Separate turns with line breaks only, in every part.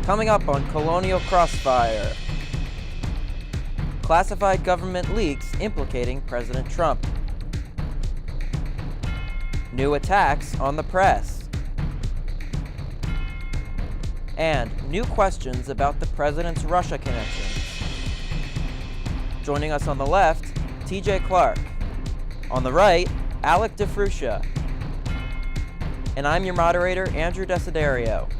Coming up on Colonial Crossfire. Classified government leaks implicating President Trump. New attacks on the press. And new questions about the president's Russia connections. Joining us on the left, TJ Clark. On the right, Alec DeFruscia. And I'm your moderator, Andrew Desiderio.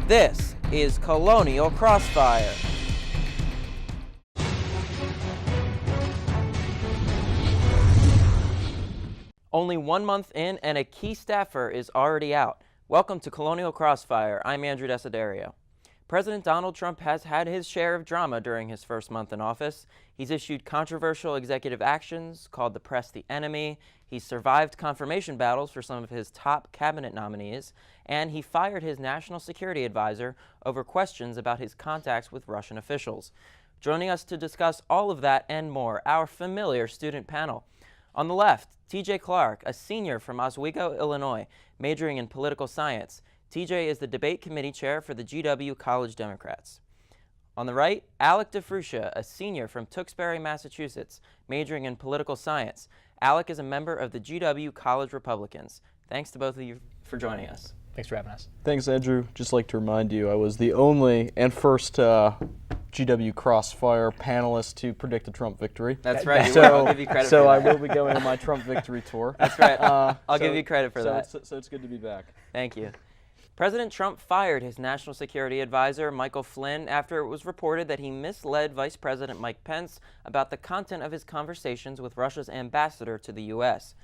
This is Colonial Crossfire. Only 1 month in and a key staffer is already out. Welcome to Colonial Crossfire. I'm Andrew Desiderio. President Donald Trump has had his share of drama during his first month in office. He's issued controversial executive actions, called the press the enemy. He's survived confirmation battles for some of his top cabinet nominees, and he fired his national security advisor over questions about his contacts with Russian officials. Joining us to discuss all of that and more, our familiar student panel. On the left, TJ Clark, a senior from Oswego, Illinois, majoring in political science. TJ is the debate committee chair for the GW College Democrats. On the right, Alec DeFruscia, a senior from Tewksbury, Massachusetts, majoring in political science. Alec is a member of the GW College Republicans. Thanks to both of you for joining us.
Thanks for having us.
Thanks, Andrew. Just like to remind you, I was the only and first GW Crossfire panelist to predict a Trump victory.
That's right.
So,
I'll give you credit
so
for that.
I will be going on my Trump victory tour.
That's right. I'll give you credit for that.
So it's good to be back.
Thank you. President Trump fired his national security advisor, Michael Flynn, after it was reported that he misled Vice President Mike Pence about the content of his conversations with Russia's ambassador to the U.S.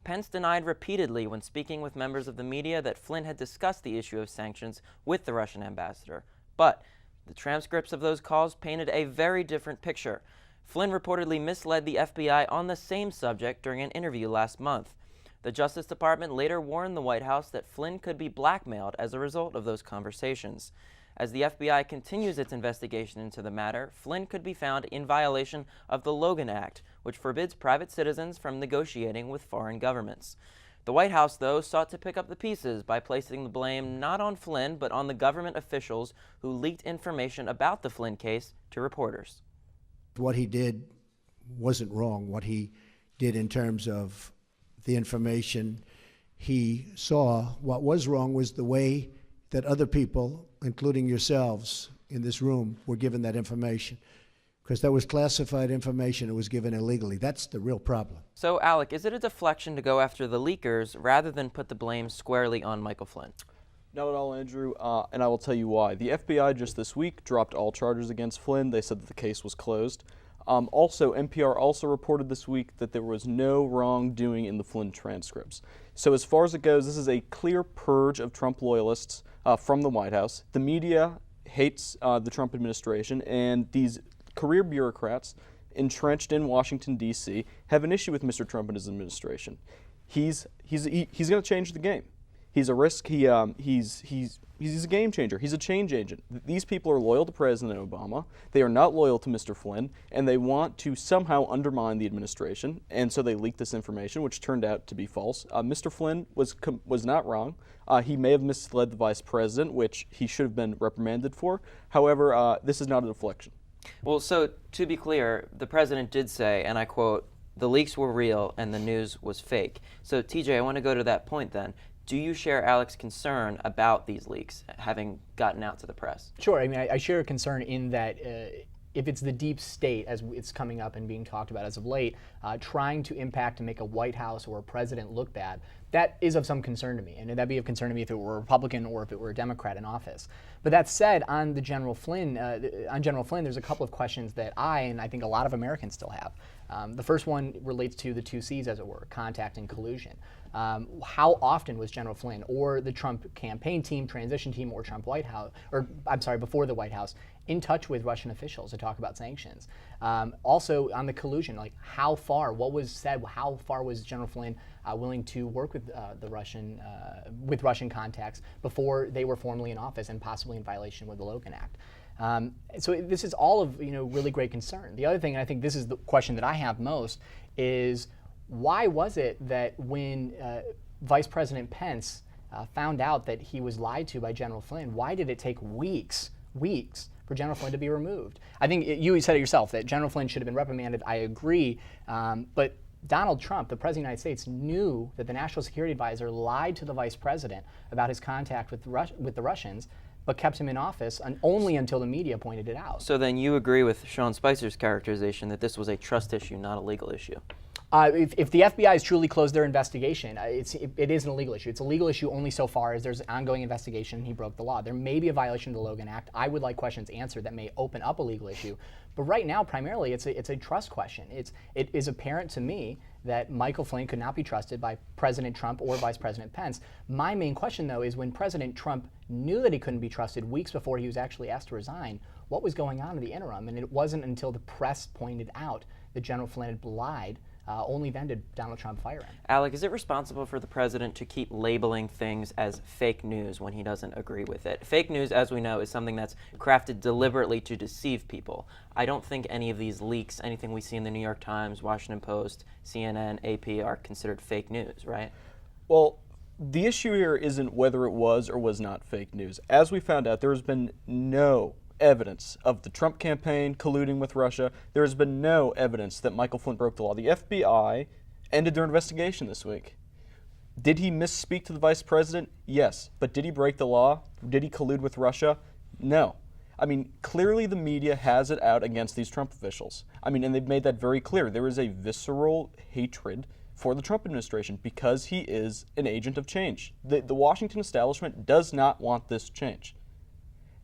Pence denied repeatedly when speaking with members of the media that Flynn had discussed the issue of sanctions with the Russian ambassador. But the transcripts of those calls painted a very different picture. Flynn reportedly misled the FBI on the same subject during an interview last month. The Justice Department later warned the White House that Flynn could be blackmailed as a result of those conversations. As the FBI continues its investigation into the matter, Flynn could be found in violation of the Logan Act, which forbids private citizens from negotiating with foreign governments. The White House, though, sought to pick up the pieces by placing the blame not on Flynn, but on the government officials who leaked information about the Flynn case to reporters.
What he did wasn't wrong. What he did in terms of the information he saw, what was wrong was the way that other people, including yourselves in this room, were given that information. Because that was classified information, it was given illegally. That's the real problem.
So, Alec, is it a deflection to go after the leakers rather than put the blame squarely on Michael Flynn?
Not at all, Andrew, and I will tell you why. The FBI just this week dropped all charges against Flynn. They said that the case was closed. Also, NPR also reported this week that there was no wrongdoing in the Flynn transcripts. So as far as it goes, this is a clear purge of Trump loyalists from the White House. The media hates the Trump administration, and these career bureaucrats entrenched in Washington, D.C. have an issue with Mr. Trump and his administration. He's going to change the game. He's a risk. He's a game changer. He's a change agent. These people are loyal to President Obama. They are not loyal to Mr. Flynn, and they want to somehow undermine the administration. And so they leaked this information, which turned out to be false. Mr. Flynn was not wrong. He may have misled the vice president, which he should have been reprimanded for. However, this is not a deflection.
Well, so to be clear, the president did say, and I quote, "The leaks were real and the news was fake." So, TJ, I want to go to that point then. Do you share Alec's concern about these leaks having gotten out to the press?
Sure. I mean, I share a concern in that if it's the deep state, as it's coming up and being talked about as of late, trying to impact and make a White House or a president look bad, that is of some concern to me. And that'd be of concern to me if it were a Republican or if it were a Democrat in office. But that said, on General Flynn, there's a couple of questions that and I think a lot of Americans still have. The first one relates to the two C's, as it were, contact and collusion. How often was General Flynn or the Trump campaign team, transition team, or Trump White House, before the White House, in touch with Russian officials to talk about sanctions? Also on the collusion, like how far, what was said, how far was General Flynn willing to work with with Russian contacts before they were formally in office and possibly in violation with the Logan Act? So this is all of really great concern. The other thing, and I think this is the question that I have most, is why was it that when Vice President Pence found out that he was lied to by General Flynn, why did it take weeks for General Flynn to be removed? I think you said it yourself that General Flynn should have been reprimanded. I agree, but Donald Trump, the President of the United States, knew that the National Security Advisor lied to the Vice President about his contact with the Russians, but kept him in office only until the media pointed it out.
So then you agree with Sean Spicer's characterization that this was a trust issue, not a legal issue?
If the FBI has truly closed their investigation, it is an illegal issue. It's a legal issue only so far as there's an ongoing investigation and he broke the law. There may be a violation of the Logan Act. I would like questions answered that may open up a legal issue. But right now, primarily, it's a trust question. It is apparent to me that Michael Flynn could not be trusted by President Trump or Vice President Pence. My main question, though, is when President Trump knew that he couldn't be trusted weeks before he was actually asked to resign, what was going on in the interim? And it wasn't until the press pointed out that General Flynn had lied. Only then did Donald Trump fire him.
Alec, is it responsible for the president to keep labeling things as fake news when he doesn't agree with it? Fake news, as we know, is something that's crafted deliberately to deceive people. I don't think any of these leaks, anything we see in the New York Times, Washington Post, CNN, AP, are considered fake news, right?
Well, the issue here isn't whether it was or was not fake news. As we found out, there has been no evidence of the Trump campaign colluding with Russia. There has been no evidence that Michael Flynn broke the law. The FBI ended their investigation this week. Did he misspeak to the vice president? Yes. But did he break the law? Did he collude with Russia? No. I mean, clearly the media has it out against these Trump officials. I mean, and they've made that very clear. There is a visceral hatred for the Trump administration because he is an agent of change. The Washington establishment does not want this change.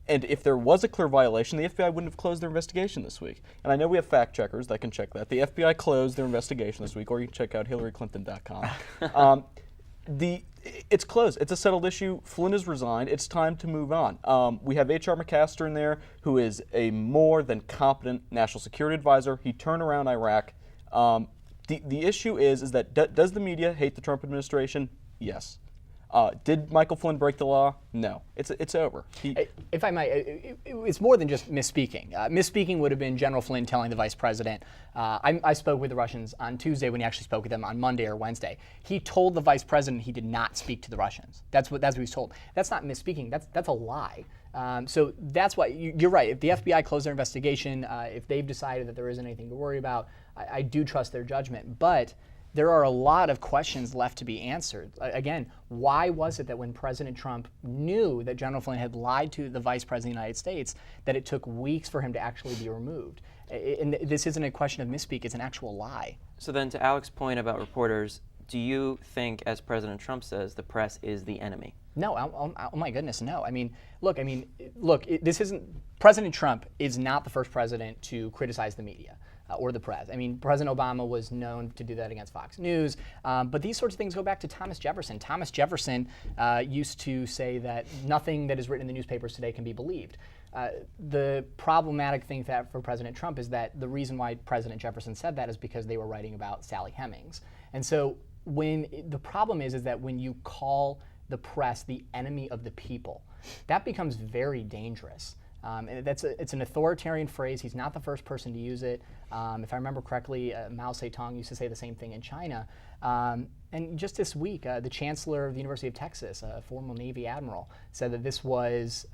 And if there was a clear violation, the FBI wouldn't have closed their investigation this week. And I know we have fact checkers that can check that. The FBI closed their investigation this week, or you can check out HillaryClinton.com. It's closed. It's a settled issue. Flynn has resigned. It's time to move on. We have H.R. McMaster in there, who is a more than competent national security advisor. He turned around Iraq. The issue is that does the media hate the Trump administration? Yes. Did Michael Flynn break the law? No. It's over.
If I might, it's more than just misspeaking. Misspeaking would have been General Flynn telling the vice president. I spoke with the Russians on Tuesday when he actually spoke with them on Monday or Wednesday. He told the vice president he did not speak to the Russians. That's what he was told. That's not misspeaking. That's a lie. So that's why you're right. If the FBI closed their investigation, if they've decided that there isn't anything to worry about, I do trust their judgment. But there are a lot of questions left to be answered. Again, why was it that when President Trump knew that General Flynn had lied to the Vice President of the United States, that it took weeks for him to actually be removed? And this isn't a question of misspeak, it's an actual lie.
So then to Alec's point about reporters, do you think, as President Trump says, the press is the enemy?
No, oh my goodness, no. Look, this isn't, President Trump is not the first president to criticize the media. Or the press. President Obama was known to do that against Fox News, but these sorts of things go back to Thomas Jefferson. Thomas Jefferson used to say that nothing that is written in the newspapers today can be believed. The problematic thing for President Trump is that the reason why President Jefferson said that is because they were writing about Sally Hemings. And so the problem is that when you call the press the enemy of the people, that becomes very dangerous. And it's an authoritarian phrase. He's not the first person to use it. If I remember correctly, Mao Zedong used to say the same thing in China. And just this week, the chancellor of the University of Texas, a former Navy admiral, said that this was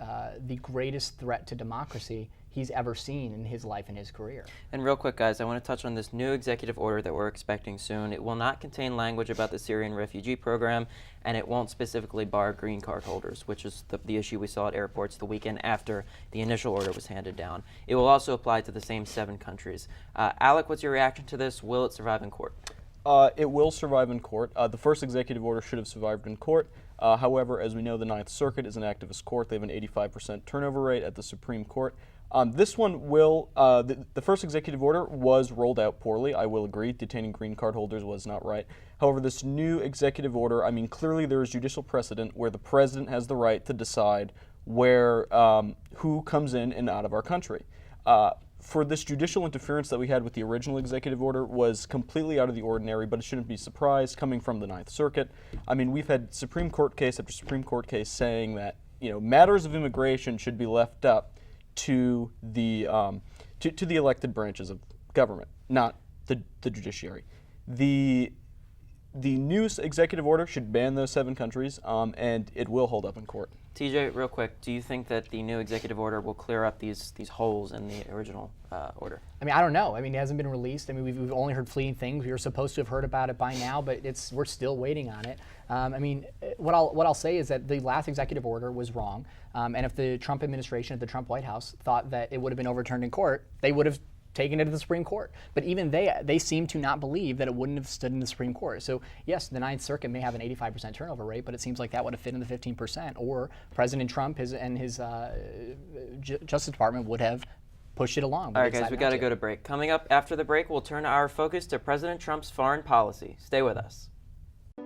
the greatest threat to democracy he's ever seen in his life and his career.
And real quick, guys, I want to touch on this new executive order that we're expecting soon. It will not contain language about the Syrian refugee program, and it won't specifically bar green card holders, which is the issue we saw at airports the weekend after the initial order was handed down. It will also apply to the same 7 countries. Alec, what's your reaction to this? Will it survive in court?
It will survive in court. The first executive order should have survived in court. However, as we know, the Ninth Circuit is an activist court. They have an 85% turnover rate at the Supreme Court. This one will, the first executive order was rolled out poorly, I will agree. Detaining green card holders was not right. However, this new executive order, clearly there is judicial precedent where the president has the right to decide who comes in and out of our country. For this judicial interference that we had with the original executive order was completely out of the ordinary, but it shouldn't be a surprise coming from the Ninth Circuit. We've had Supreme Court case after Supreme Court case saying that matters of immigration should be left up to the elected branches of government, not the judiciary. The the new executive order should ban those 7 countries, and it will hold up in court.
TJ, real quick, do you think that the new executive order will clear up these holes in the original order?
I mean, I don't know. I mean, it hasn't been released. I mean, we've only heard fleeting things. We were supposed to have heard about it by now, but we're still waiting on it. I mean, what I'll say is that the last executive order was wrong, and if the Trump administration at the Trump White House thought that it would have been overturned in court, they would have taken it to the Supreme Court. But even they seem to not believe that it wouldn't have stood in the Supreme Court. So yes, the Ninth Circuit may have an 85% turnover rate, but it seems like that would have fit in the 15%, or President Trump and his Justice Department would have pushed it along.
All right, guys, we got to go to break. Coming up after the break, we'll turn our focus to President Trump's foreign policy. Stay with us.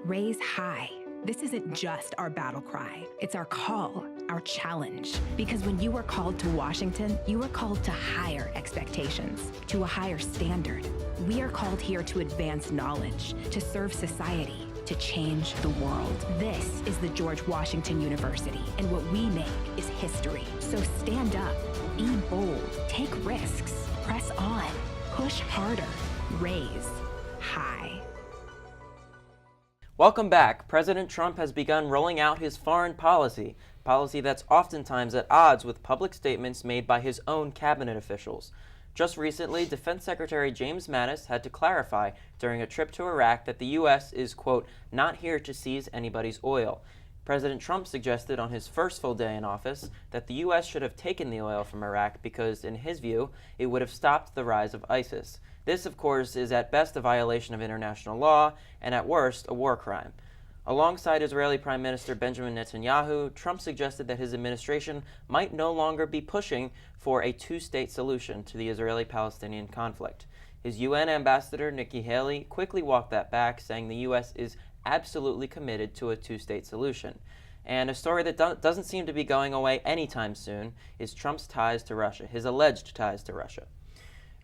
Raise high. This isn't just our battle cry. It's our call, our challenge. Because when you are called to Washington, you are called to higher expectations, to a higher standard. We are called here to advance knowledge, to serve society, to change the world. This is the George Washington University, and what we make is history. So stand up, be bold, take risks, press on, push harder, raise high.
Welcome back. President Trump has begun rolling out his foreign policy that's oftentimes at odds with public statements made by his own cabinet officials. Just recently, Defense Secretary James Mattis had to clarify during a trip to Iraq that the U.S. is, quote, not here to seize anybody's oil. President Trump suggested on his first full day in office that the U.S. should have taken the oil from Iraq because, in his view, it would have stopped the rise of ISIS. This, of course, is at best a violation of international law and at worst a war crime. Alongside Israeli Prime Minister Benjamin Netanyahu, Trump suggested that his administration might no longer be pushing for a two-state solution to the Israeli-Palestinian conflict. His UN ambassador, Nikki Haley, quickly walked that back, saying the U.S. is absolutely committed to a two-state solution. And a story that doesn't seem to be going away anytime soon is Trump's ties to Russia, his alleged ties to Russia.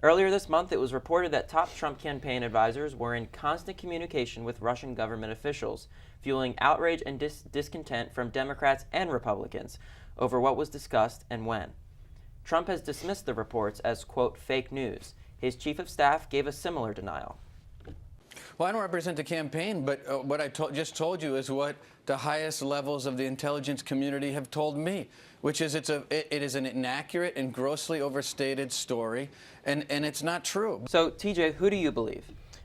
Earlier this month, it was reported that top Trump campaign advisors were in constant communication with Russian government officials, fueling outrage and discontent from Democrats and Republicans over what was discussed and when. Trump has dismissed the reports as, quote, fake news. His chief of staff gave a similar denial.
Well, I don't represent the campaign, but what I just told you is what the highest levels of the intelligence community have told me, which is it is an inaccurate and grossly overstated story, and it's not true.
So, TJ, who do you believe?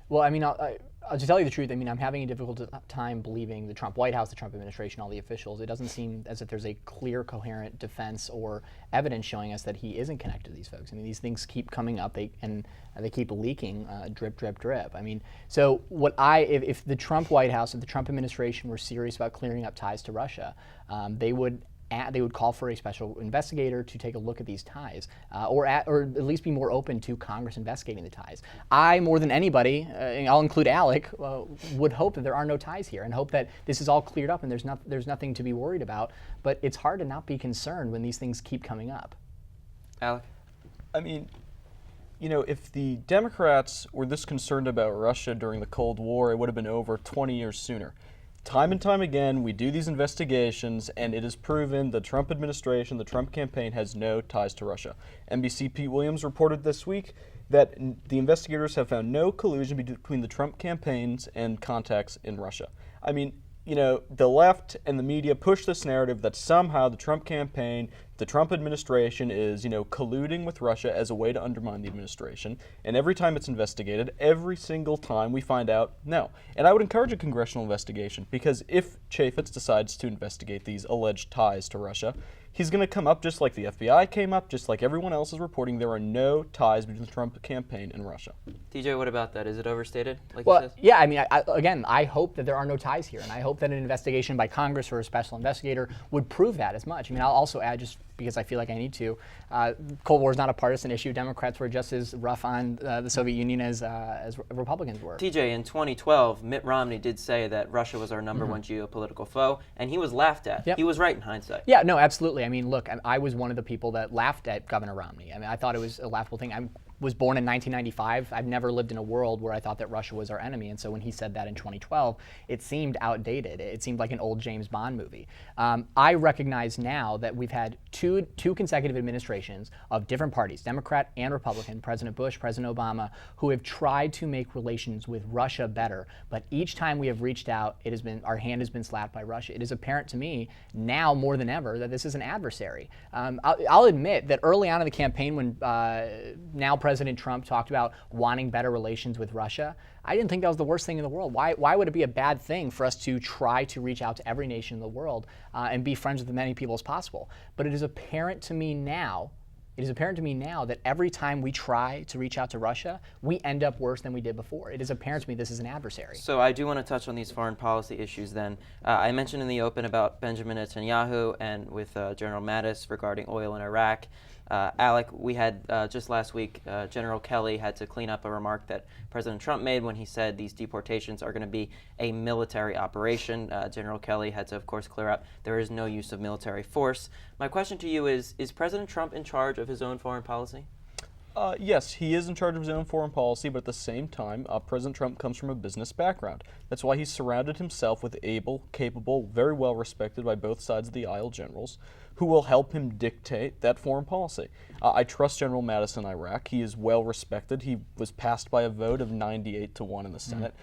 Well, I mean, to tell you the truth, I mean, I'm having a difficult time believing the Trump White House, the Trump administration, all the officials. It doesn't seem as if there's a clear, coherent defense or evidence showing us that he isn't connected to these folks. I mean, these things keep coming up, they keep leaking, drip, drip, drip. I mean, so if the Trump White House, if the Trump administration were serious about clearing up ties to Russia, they would call for a special investigator to take a look at these ties, or at least be more open to Congress investigating the ties. I, more than anybody, and I'll include Alec, would hope that there are no ties here and hope that this is all cleared up and there's nothing to be worried about. But it's hard to not be concerned when these things keep coming up.
Alec?
I mean, you know, if the Democrats were this concerned about Russia during the Cold War, it would have been over 20 years sooner. Time and time again, we do these investigations, and it is proven the Trump administration, the Trump campaign, has no ties to Russia. NBC Pete Williams reported this week that the investigators have found no collusion between the Trump campaigns and contacts in Russia. I mean, you know, the left and the media push this narrative that somehow the Trump campaign, the Trump administration is, you know, colluding with Russia as a way to undermine the administration. And every time it's investigated, every single time we find out, no. And I would encourage a congressional investigation, because if Chaffetz decides to investigate these alleged ties to Russia, he's going to come up just like the FBI came up, just like everyone else is reporting. There are no ties between the Trump campaign and Russia.
TJ, what about that? Is it overstated?
Well, yeah, I mean, I hope that there are no ties here, and I hope that an investigation by Congress or a special investigator would prove that as much. I mean, I'll also add, just because I feel like I need to, Cold War is not a partisan issue. Democrats were just as rough on the Soviet Union as Republicans were.
TJ, in 2012, Mitt Romney did say that Russia was our number one geopolitical foe, and he was laughed at.
Yep.
He was right in hindsight.
Yeah, no, absolutely. I mean, look, I was one of the people that laughed at Governor Romney. I mean, I thought it was a laughable thing. was born in 1995. I've never lived in a world where I thought that Russia was our enemy. And so when he said that in 2012, it seemed outdated. It seemed like an old James Bond movie. I recognize now that we've had two consecutive administrations of different parties, Democrat and Republican, President Bush, President Obama, who have tried to make relations with Russia better. But each time we have reached out, our hand has been slapped by Russia. It is apparent to me now more than ever that this is an adversary. I'll admit that early on in the campaign, when now President Trump talked about wanting better relations with Russia, I didn't think that was the worst thing in the world. Why would it be a bad thing for us to try to reach out to every nation in the world and be friends with as many people as possible? But it is apparent to me now that every time we try to reach out to Russia, we end up worse than we did before. It is apparent to me this is an adversary.
So I do want to touch on these foreign policy issues then. I mentioned in the open about Benjamin Netanyahu and with General Mattis regarding oil in Iraq. Alec, we had just last week, General Kelly had to clean up a remark that President Trump made when he said these deportations are going to be a military operation. General Kelly had to, of course, clear up there is no use of military force. My question to you is President Trump in charge of his own foreign policy?
Yes, he is in charge of his own foreign policy, but at the same time, President Trump comes from a business background. That's why he's surrounded himself with able, capable, very well respected by both sides of the aisle generals who will help him dictate that foreign policy. I trust General Mattis in Iraq. He is well respected. He was passed by a vote of 98-1 in the Senate.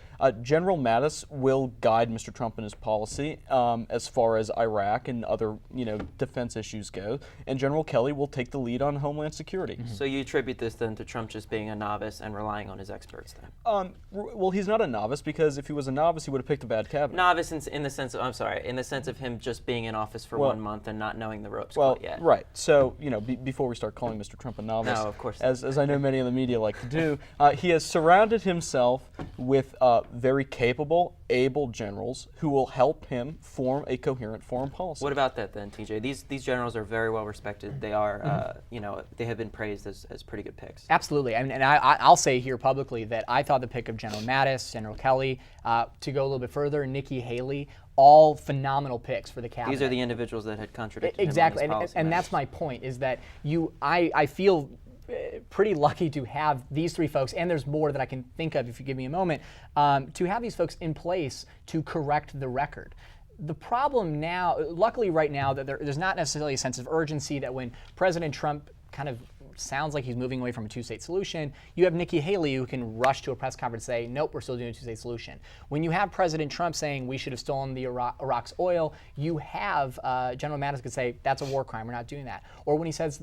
General Mattis will guide Mr. Trump in his policy as far as Iraq and other defense issues go, and General Kelly will take the lead on Homeland Security.
So you attribute this then to Trump just being a novice and relying on his experts then?
Well, he's not a novice, because if he was a novice, he would have picked a bad cabinet.
Novice in the sense of him just being in office for 1 month and not knowing the ropes quite yet.
Right. So, before we start calling Mr. Trump a novice,
no, of course
as I know many in the media like to do, he has surrounded himself with very capable, able generals who will help him form a coherent foreign policy.
What about that then, TJ? These generals are very well respected. They are, they have been praised as pretty good picks.
Absolutely. And I'll say here publicly that I thought the pick of General Mattis, General Kelly, to go a little bit further, Nikki Haley, all phenomenal picks for the cabinet.
These are the individuals that had contradicted
exactly,
him on his policy
and that's my point, is that I feel pretty lucky to have these three folks, and there's more that I can think of if you give me a moment, to have these folks in place to correct the record. The problem now, luckily right now, that there's not necessarily a sense of urgency that when President Trump kind of sounds like he's moving away from a two-state solution, you have Nikki Haley who can rush to a press conference and say, nope, we're still doing a two-state solution. When you have President Trump saying we should have stolen the Iraq's oil, you have General Mattis could say, that's a war crime, we're not doing that. Or when he says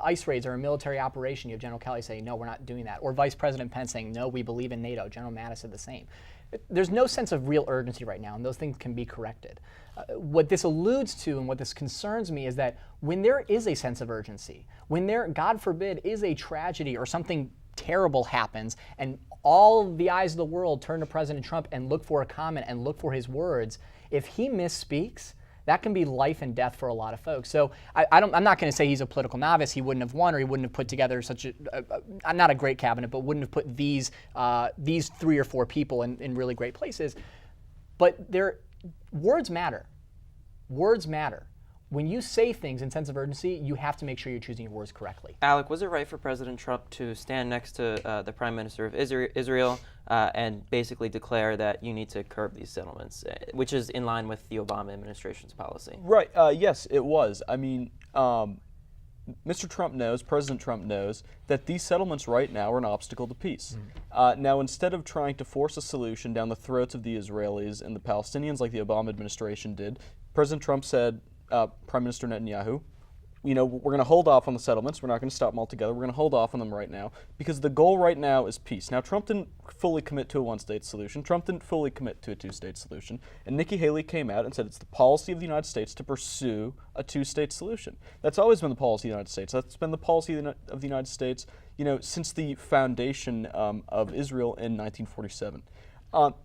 ICE raids are a military operation, you have General Kelly saying, no, we're not doing that. Or Vice President Pence saying, no, we believe in NATO. General Mattis said the same. There's no sense of real urgency right now, and those things can be corrected. What this alludes to and what this concerns me is that when there is a sense of urgency, when there, God forbid, is a tragedy or something terrible happens and all the eyes of the world turn to President Trump and look for a comment and look for his words, if he misspeaks, that can be life and death for a lot of folks. So I'm not going to say he's a political novice. He wouldn't have won, or he wouldn't have put together such not a great cabinet, but wouldn't have put these 3 or 4 people in really great places. But words matter. Words matter. When you say things in sense of urgency, you have to make sure you're choosing your words correctly.
Alec, was it right for President Trump to stand next to the Prime Minister of Israel and basically declare that you need to curb these settlements, which is in line with the Obama administration's policy?
Right. Yes, it was. I mean, Mr. Trump knows, President Trump knows, that these settlements right now are an obstacle to peace. Now, instead of trying to force a solution down the throats of the Israelis and the Palestinians like the Obama administration did, President Trump said, Prime Minister Netanyahu, we're going to hold off on the settlements. We're not going to stop them altogether. We're going to hold off on them right now because the goal right now is peace. Now, Trump didn't fully commit to a one-state solution. Trump didn't fully commit to a two-state solution. And Nikki Haley came out and said it's the policy of the United States to pursue a two-state solution. That's always been the policy of the United States. That's been the policy of the United States, since the foundation of Israel in 1947.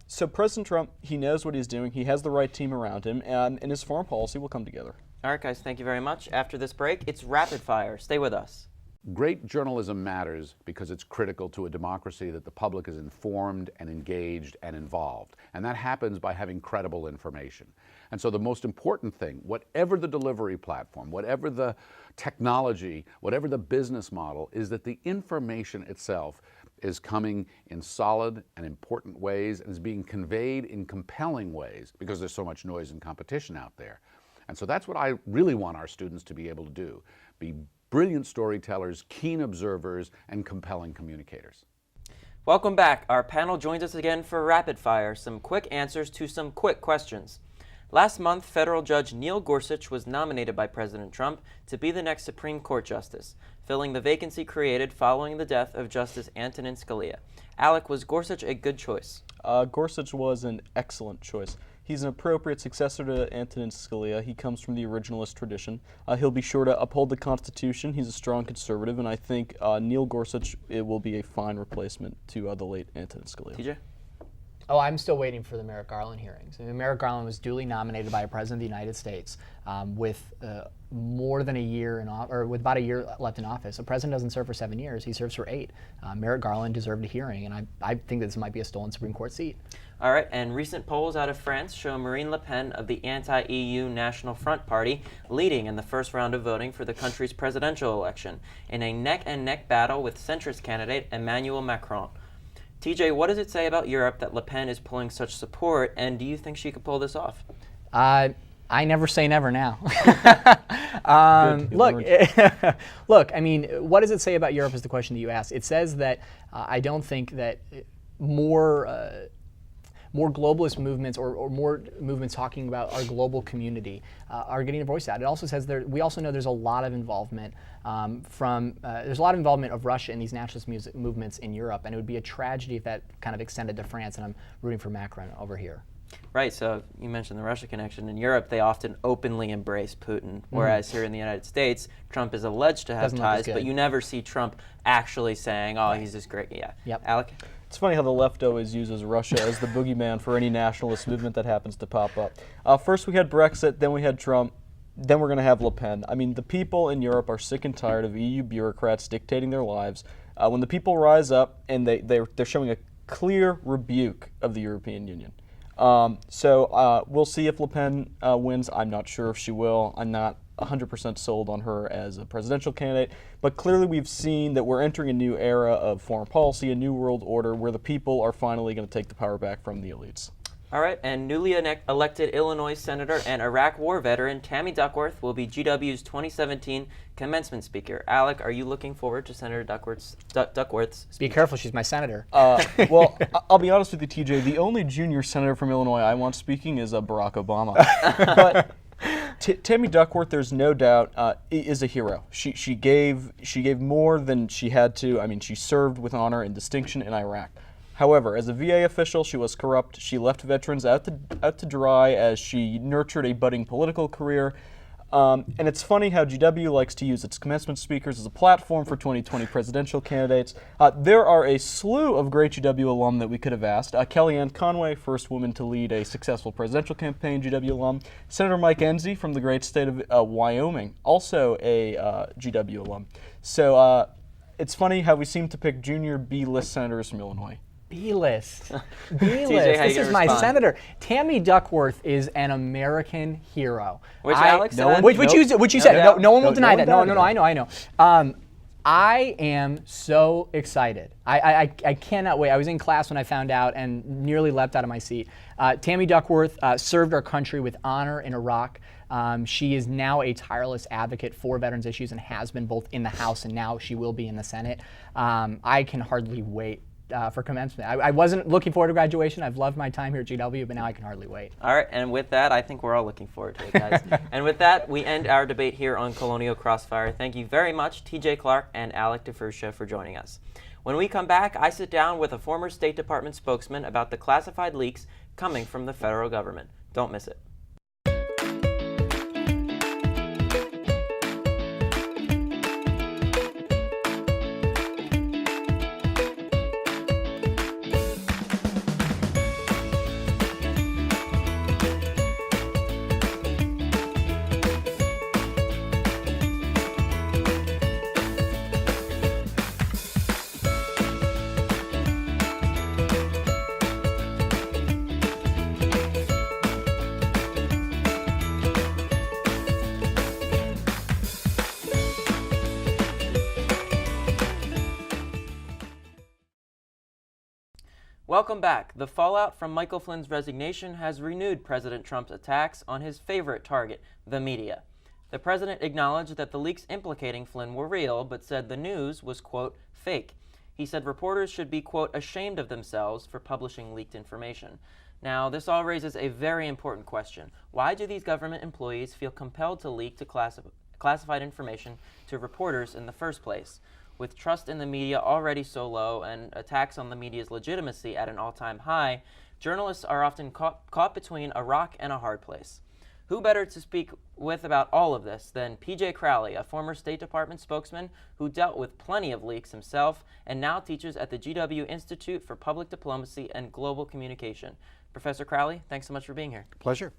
So President Trump, he knows what he's doing. He has the right team around him, and his foreign policy will come together.
All right, guys, thank you very much. After this break, it's Rapid Fire. Stay with us.
Great journalism matters because it's critical to a democracy that the public is informed and engaged and involved. And that happens by having credible information. And so the most important thing, whatever the delivery platform, whatever the technology, whatever the business model, is that the information itself is coming in solid and important ways and is being conveyed in compelling ways because there's so much noise and competition out there. And so that's what I really want our students to be able to do, be brilliant storytellers, keen observers, and compelling communicators.
Welcome back. Our panel joins us again for Rapid Fire, some quick answers to some quick questions. Last month, federal judge Neil Gorsuch was nominated by President Trump to be the next Supreme Court justice, filling the vacancy created following the death of Justice Antonin Scalia. Alec, was Gorsuch a good choice?
Gorsuch was an excellent choice. He's an appropriate successor to Antonin Scalia. He comes from the originalist tradition. He'll be sure to uphold the Constitution. He's a strong conservative, and I think Neil Gorsuch will be a fine replacement to the late Antonin Scalia.
TJ?
Oh, I'm still waiting for the Merrick Garland hearings. Merrick Garland was duly nominated by a president of the United States with more than a year or with about a year left in office. A president doesn't serve for 7 years; he serves for 8. Merrick Garland deserved a hearing, and I think that this might be a stolen Supreme Court seat.
All right, and recent polls out of France show Marine Le Pen of the anti-EU National Front Party leading in the first round of voting for the country's presidential election in a neck-and-neck battle with centrist candidate Emmanuel Macron. TJ, what does it say about Europe that Le Pen is pulling such support, and do you think she could pull this off?
I never say never now. Look, I mean, what does it say about Europe is the question that you asked. It says that I don't think that more globalist movements or more movements talking about our global community are getting a voice out. It also says we also know there's a lot of involvement there's a lot of involvement of Russia in these nationalist movements in Europe, and it would be a tragedy if that kind of extended to France, and I'm rooting for Macron over here.
Right, so you mentioned the Russia connection. In Europe, they often openly embrace Putin, whereas here in the United States, Trump is alleged to have ties, but you never see Trump actually saying, oh, he's this great. Yeah.
Yep.
Alec?
It's funny how the left always uses Russia as the boogeyman for any nationalist movement that happens to pop up. First we had Brexit, then we had Trump, then we're going to have Le Pen. I mean, the people in Europe are sick and tired of EU bureaucrats dictating their lives. When the people rise up and they're showing a clear rebuke of the European Union. So we'll see if Le Pen wins. I'm not sure if she will. I'm not 100% sold on her as a presidential candidate, but clearly we've seen that we're entering a new era of foreign policy, a new world order where the people are finally going to take the power back from the elites.
All right, and newly elected Illinois Senator and Iraq War veteran Tammy Duckworth will be GW's 2017 commencement speaker. Alec, are you looking forward to Senator Duckworth's speech?
Be careful, she's my senator.
Well, I'll be honest with you, TJ. The only junior senator from Illinois I want speaking is Barack Obama. But Tammy Duckworth, there's no doubt, is a hero. She gave more than she had to. I mean, she served with honor and distinction in Iraq. However, as a VA official, she was corrupt. She left veterans out to dry as she nurtured a budding political career. And it's funny how GW likes to use its commencement speakers as a platform for 2020 presidential candidates. There are a slew of great GW alum that we could have asked. Kellyanne Conway, first woman to lead a successful presidential campaign, GW alum. Senator Mike Enzi from the great state of Wyoming, also a GW alum. So it's funny how we seem to pick junior B-list senators from Illinois.
B-list.
TJ,
This is my senator. Tammy Duckworth is an American hero.
Which Alex said.
Which you said. No one will deny that. No, I know. I am so excited. I cannot wait. I was in class when I found out and nearly leapt out of my seat. Tammy Duckworth served our country with honor in Iraq. She is now a tireless advocate for veterans issues and has been both in the House and now she will be in the Senate. I can hardly wait for commencement. I wasn't looking forward to graduation. I've loved my time here at GW, but now I can hardly wait.
All right, and with that, I think we're all looking forward to it, guys. And with that, we end our debate here on Colonial Crossfire. Thank you very much, TJ Clark and Alec DeFruscia, for joining us. When we come back, I sit down with a former State Department spokesman about the classified leaks coming from the federal government. Don't miss it. Welcome back. The fallout from Michael Flynn's resignation has renewed President Trump's attacks on his favorite target, the media. The president acknowledged that the leaks implicating Flynn were real, but said the news was, quote, fake. He said reporters should be, quote, ashamed of themselves for publishing leaked information. Now, this all raises a very important question. Why do these government employees feel compelled to leak to classified information to reporters in the first place? With trust in the media already so low and attacks on the media's legitimacy at an all-time high, journalists are often caught between a rock and a hard place. Who better to speak with about all of this than P.J. Crowley, a former State Department spokesman who dealt with plenty of leaks himself and now teaches at the GW Institute for Public Diplomacy and Global Communication. Professor Crowley, thanks so much for being here.
Pleasure.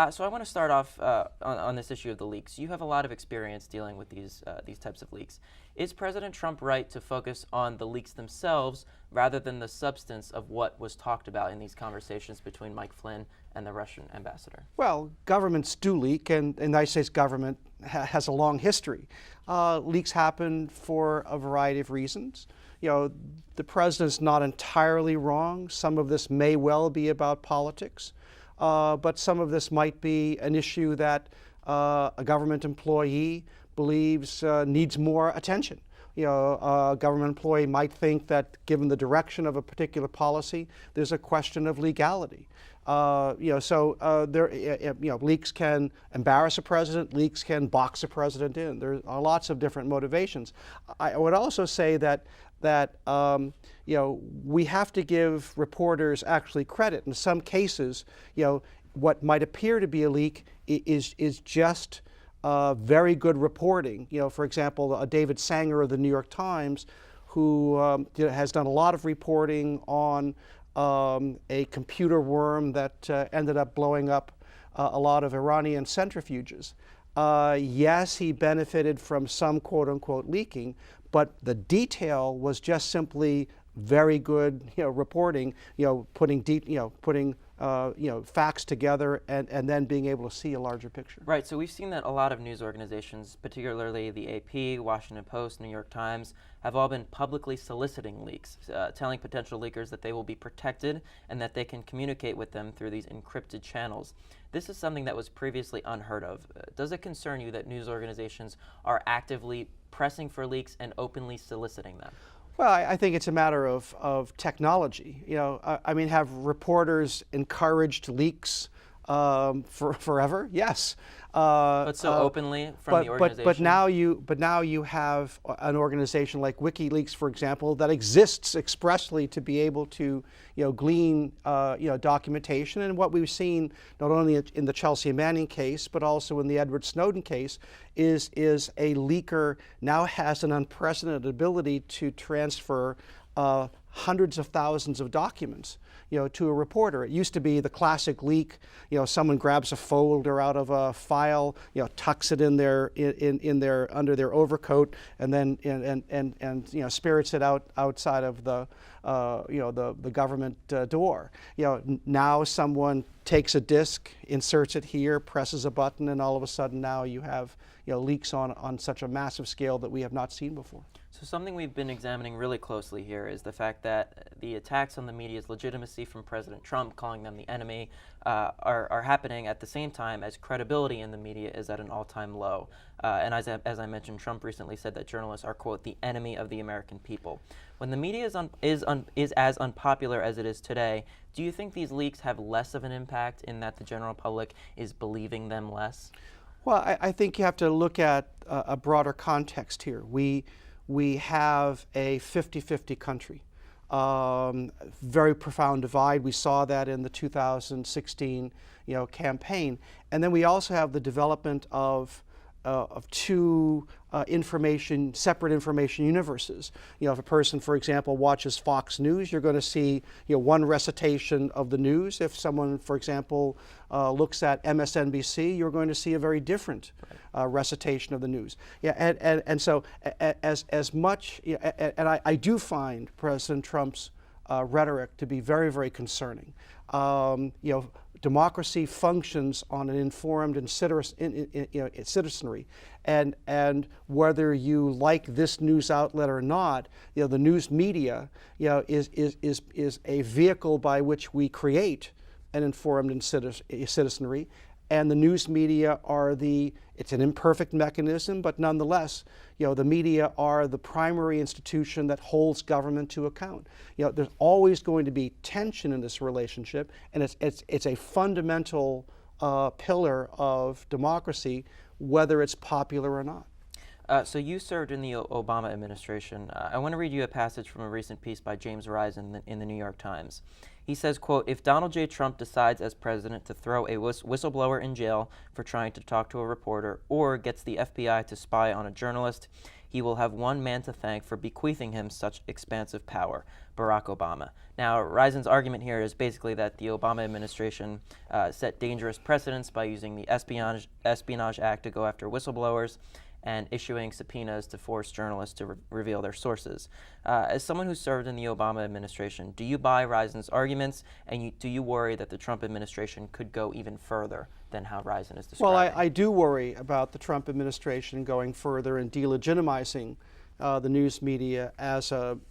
So I want to start off on this issue of the leaks. You have a lot of experience dealing with these types of leaks. Is President Trump right to focus on the leaks themselves rather than the substance of what was talked about in these conversations between Mike Flynn and the Russian ambassador?
Well, governments do leak, and the United States government has a long history. Leaks happen for a variety of reasons. You know, the president's not entirely wrong. Some of this may well be about politics, but some of this might be an issue that a government employee believes needs more attention. You know, a government employee might think that given the direction of a particular policy, there's a question of legality. Leaks can embarrass a president, leaks can box a president in. There are lots of different motivations. I would also say that we have to give reporters actually credit. In some cases, what might appear to be a leak is just very good reporting. For example, David Sanger of the New York Times, who has done a lot of reporting on a computer worm that ended up blowing up a lot of Iranian centrifuges. Yes, he benefited from some quote-unquote leaking, but the detail was just simply very good, reporting, putting facts together and then being able to see a larger picture.
Right. So we've seen that a lot of news organizations, particularly the AP, Washington Post, New York Times, have all been publicly soliciting leaks, telling potential leakers that they will be protected and that they can communicate with them through these encrypted channels. This is something that was previously unheard of. Does it concern you that news organizations are actively pressing for leaks and openly soliciting them?
Well, I think it's a matter of technology. Have reporters encouraged leaks forever? Yes.
But so openly from the organization?
But now you have an organization like WikiLeaks, for example, that exists expressly to be able to glean documentation. And what we've seen not only in the Chelsea Manning case but also in the Edward Snowden case is a leaker now has an unprecedented ability to transfer hundreds of thousands of documents to a reporter. It used to be the classic leak, someone grabs a folder out of a file, tucks it in their under their overcoat, and then spirits it outside of the government door. Now someone takes a disk, inserts it here, presses a button, and all of a sudden now you have leaks on such a massive scale that we have not seen before.
So something we've been examining really closely here is the fact that the attacks on the media's legitimacy from President Trump, calling them the enemy, are happening at the same time as credibility in the media is at an all-time low. And as I mentioned, Trump recently said that journalists are, quote, the enemy of the American people. When the media is as unpopular as it is today, do you think these leaks have less of an impact in that the general public is believing them less?
Well, I think you have to look at a broader context here. We have a 50-50 country, very profound divide. We saw that in the 2016, campaign, and then we also have the development of two separate information universes. If a person, for example, watches Fox News, you're going to see one recitation of the news. If someone, for example, looks at MSNBC, you're going to see a very different recitation of the news. And so as much, and I do to President Trump's rhetoric to be very, very concerning. democracy functions on an informed and citizenry, and whether you like this news outlet or not, the news media, is a vehicle by which we create an informed and citizenry, and the news media are it's an imperfect mechanism, but nonetheless, the media are the primary institution that holds government to account. There's always going to be tension in this relationship, and it's a fundamental pillar of democracy, whether it's popular or not.
So you served in the Obama administration. I want to read you a passage from a recent piece by James Risen in the New York Times. He says, quote, "If Donald J. Trump decides as president to throw a whistleblower in jail for trying to talk to a reporter or gets the FBI to spy on a journalist, he will have one man to thank for bequeathing him such expansive power, Barack Obama." Now, Risen's argument here is basically that the Obama administration set dangerous precedents by using the Espionage Act to go after whistleblowers and issuing subpoenas to force journalists to reveal their sources. As someone who served in the Obama administration, do you buy Risen's arguments, and do you worry that the Trump administration could go even further than how Risen is describing?
Well, I do worry about the Trump administration going further and delegitimizing the news media as an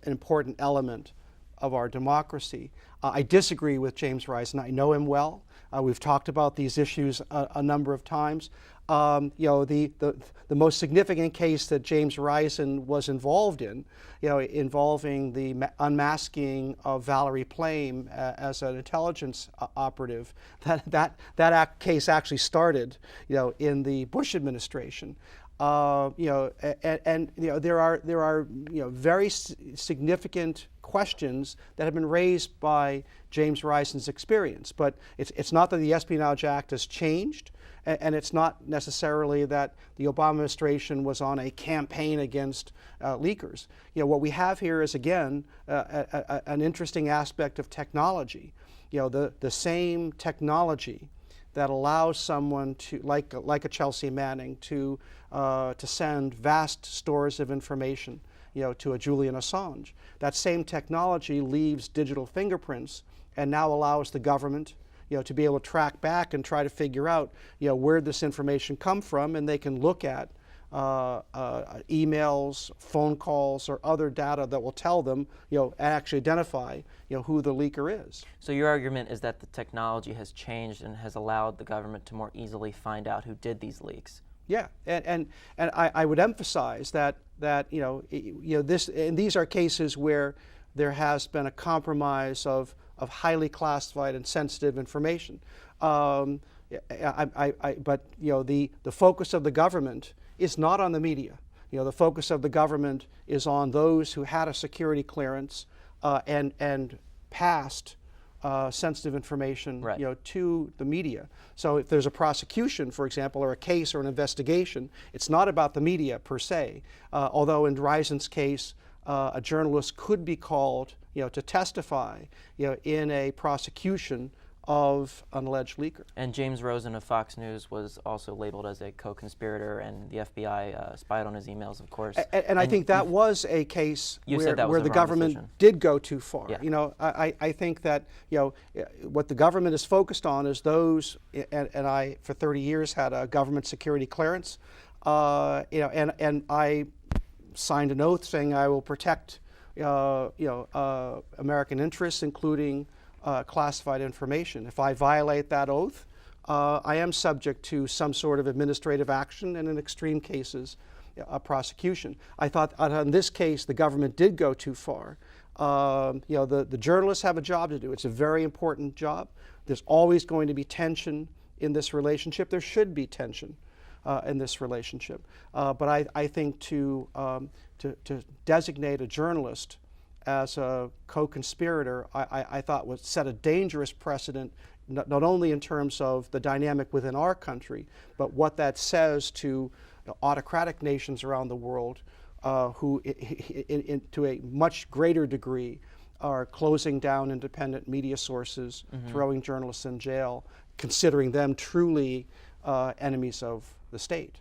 important element of our democracy. I disagree with James Risen. I know him well. We've talked about these issues a number of times. The most significant case that James Risen was involved in, involving the unmasking of Valerie Plame as an intelligence operative, that case actually started, in the Bush administration. There are very significant questions that have been raised by James Risen's experience, but it's not that the Espionage Act has changed, and it's not necessarily that the Obama administration was on a campaign against leakers. What we have here is, again, an interesting aspect of technology. The same technology that allows someone to, like a Chelsea Manning, to send vast stores of information, to a Julian Assange. That same technology leaves digital fingerprints and now allows the government, to be able to track back and try to figure out, where this information come from, and they can look at emails, phone calls, or other data that will tell them, and actually identify, who the leaker is.
So your argument is that the technology has changed and has allowed the government to more easily find out who did these leaks.
Yeah, and I would emphasize that these are cases where there has been a compromise of highly classified and sensitive information. But the focus of the government is not on the media. The focus of the government is on those who had a security clearance and passed sensitive information,
right,
to the media. So if there's a prosecution, for example, or a case or an investigation, it's not about the media per se. Although in Risen's case, a journalist could be called, to testify, in a prosecution of an alleged leaker.
And James Rosen of Fox News was also labeled as a co-conspirator, and the FBI spied on his emails, of course.
And I think that was a case where the government
decision.
did go too far.
Yeah.
I think that, what the government is focused on is those, and I, for 30 years, had a government security clearance, and I signed an oath saying I will protect, American interests, including classified information. If I violate that oath, I am subject to some sort of administrative action, and in extreme cases, a prosecution. I thought in this case the government did go too far. The journalists have a job to do. It's a very important job. There's always going to be tension in this relationship. There should be tension in this relationship. But I think to designate a journalist as a co-conspirator, I thought would set a dangerous precedent, not only in terms of the dynamic within our country, but what that says to autocratic nations around the world who, to a much greater degree, are closing down independent media sources, throwing journalists in jail, considering them truly enemies of the state.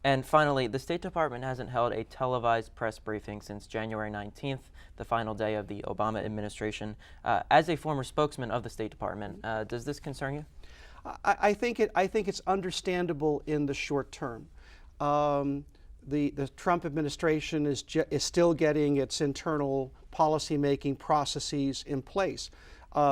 And finally, the State Department hasn't held a televised press briefing since January 19th, the final day of the Obama administration. As a former spokesman of the State Department, does this concern you?
I think it's understandable in the short term. The Trump administration is still getting its internal policy-making processes in place.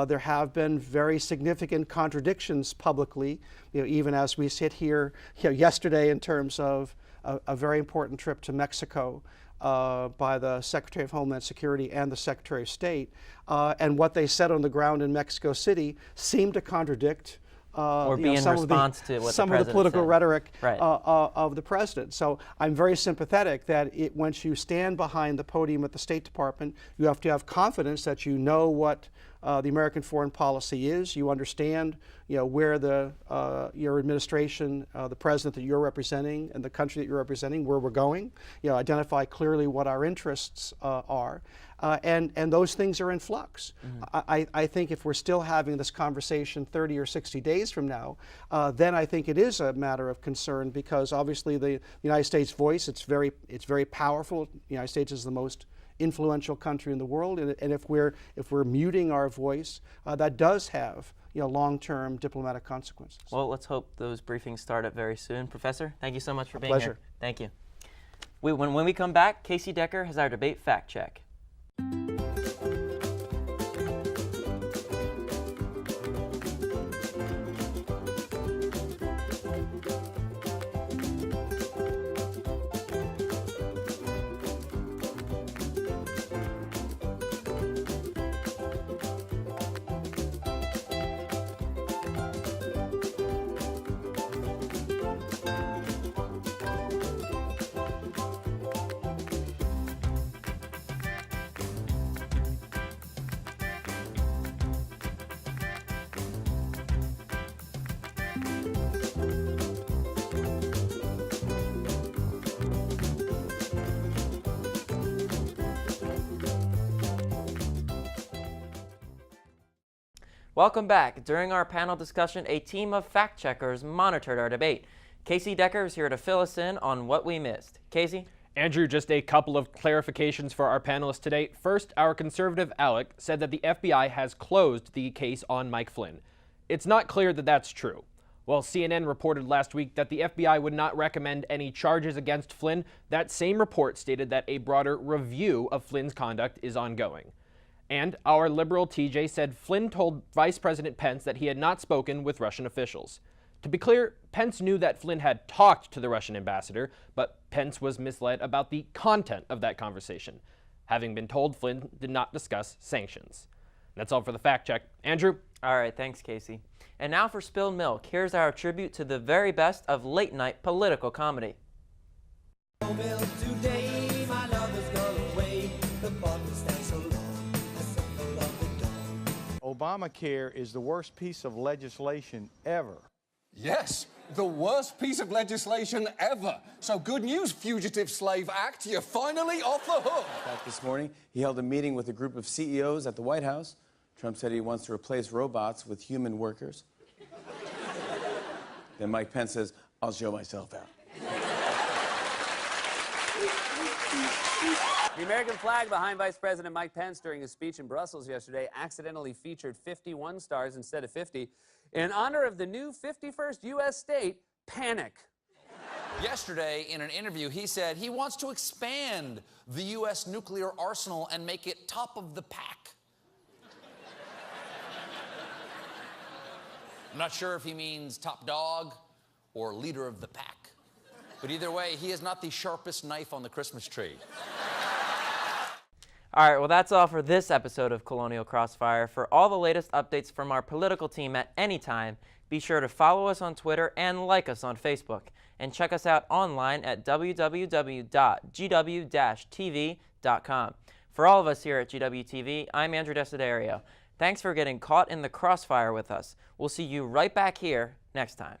There have been very significant contradictions publicly, even as we sit here yesterday in terms of a very important trip to Mexico by the Secretary of Homeland Security and the Secretary of State. And what they said on the ground in Mexico City seemed to contradict
or be in response to what
some of the political
said.
rhetoric
Right.
Of the president. So I'm very sympathetic that once you stand behind the podium at the State Department, you have to have confidence that you know what the American foreign policy is. You understand, where your administration, the president that you're representing, and the country that you're representing, where we're going. Identify clearly what our interests are. And those things are in flux. Mm-hmm. I think if we're still having this conversation 30 or 60 days from now, then I think it is a matter of concern, because obviously the United States voice, it's very powerful. The United States is the most influential country in the world, and if we're muting our voice, that does have long-term diplomatic consequences.
Well, let's hope those briefings start up very soon. Professor, thank you so much for being
pleasure.
here. Thank you. When we come back, Casey Decker has our debate fact check. Welcome back. During our panel discussion, a team of fact-checkers monitored our debate. Casey Decker is here to fill us in on what we missed. Casey?
Andrew, just a couple of clarifications for our panelists today. First, our conservative Alec said that the FBI has closed the case on Mike Flynn. It's not clear that that's true. While CNN reported last week that the FBI would not recommend any charges against Flynn, that same report stated that a broader review of Flynn's conduct is ongoing. And our liberal TJ said Flynn told Vice President Pence that he had not spoken with Russian officials. To be clear, Pence knew that Flynn had talked to the Russian ambassador, but Pence was misled about the content of that conversation, having been told Flynn did not discuss sanctions. That's all for the fact check. Andrew?
All right, thanks, Casey. And now for Spilled Milk. Here's our tribute to the very best of late-night political comedy.
Obamacare is the worst piece of legislation ever.
Yes, the worst piece of legislation ever. So good news, Fugitive Slave Act, you're finally off the hook.
Back this morning, he held a meeting with a group of CEOs at the White House. Trump said he wants to replace robots with human workers. Then Mike Pence says, I'll show myself out.
The American flag behind Vice President Mike Pence during his speech in Brussels yesterday accidentally featured 51 stars instead of 50 in honor of the new 51st U.S. state, Panic.
Yesterday, in an interview, he said he wants to expand the U.S. nuclear arsenal and make it top of the pack. I'm not sure if he means top dog or leader of the pack. But either way, he is not the sharpest knife on the Christmas tree.
All right, well, that's all for this episode of Colonial Crossfire. For all the latest updates from our political team at any time, be sure to follow us on Twitter and like us on Facebook. And check us out online at www.gw-tv.com. For all of us here at GWTV, I'm Andrew Desiderio. Thanks for getting caught in the crossfire with us. We'll see you right back here next time.